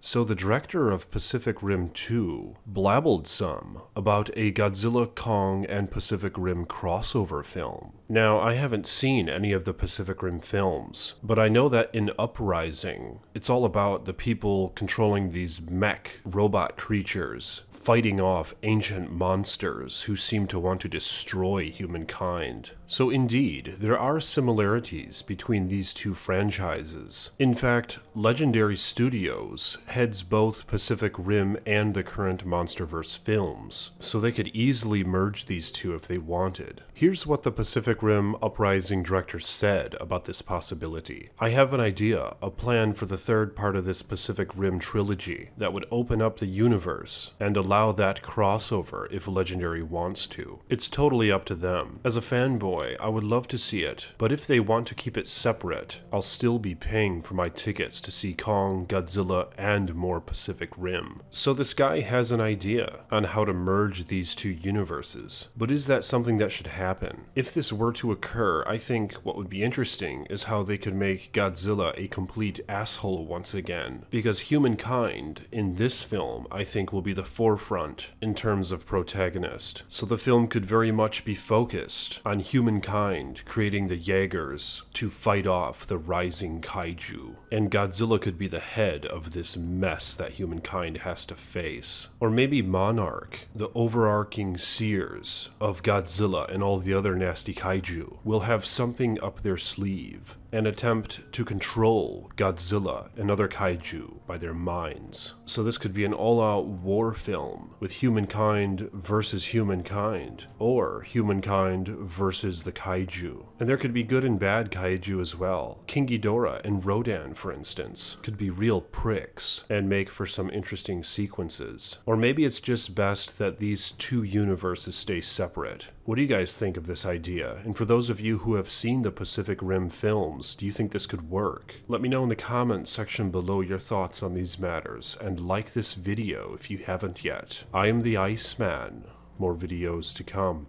So the director of Pacific Rim 2 blabbled some about a Godzilla, Kong, and Pacific Rim crossover film. Now, I haven't seen any of the Pacific Rim films, but I know that in Uprising, it's all about the people controlling these mech robot creatures, fighting off ancient monsters who seem to want to destroy humankind. So indeed, there are similarities between these two franchises. In fact, Legendary Studios heads both Pacific Rim and the current MonsterVerse films, so they could easily merge these two if they wanted. Here's what the Pacific Rim Uprising director said about this possibility. "I have an idea, a plan for the third part of this Pacific Rim trilogy that would open up the universe and allow that crossover if Legendary wants to. It's totally up to them. As a fanboy, I would love to see it, but if they want to keep it separate, I'll still be paying for my tickets to see Kong, Godzilla, and more Pacific Rim." So this guy has an idea on how to merge these two universes. But is that something that should happen? If this were to occur, I think what would be interesting is how they could make Godzilla a complete asshole once again, because Humankind in this film I think will be the forefront in terms of protagonist. So the film could very much be focused on Humankind creating the Jaegers to fight off the rising kaiju, and Godzilla could be the head of this mess that Humankind has to face. Or maybe Monarch, the overarching seers of Godzilla and all the other nasty kaiju, will have something up their sleeve, an attempt to control Godzilla and other kaiju by their minds. So this could be an all-out war film with Humankind versus Humankind, or Humankind versus the kaiju. And there could be good and bad kaiju as well. King Ghidorah and Rodan, for instance, could be real pricks and make for some interesting sequences. Or maybe it's just best that these two universes stay separate. What do you guys think of this idea? And for those of you who have seen the Pacific Rim films, do you think this could work? Let me know in the comments section below your thoughts on these matters, and like this video if you haven't yet. I am the Iceman. More videos to come.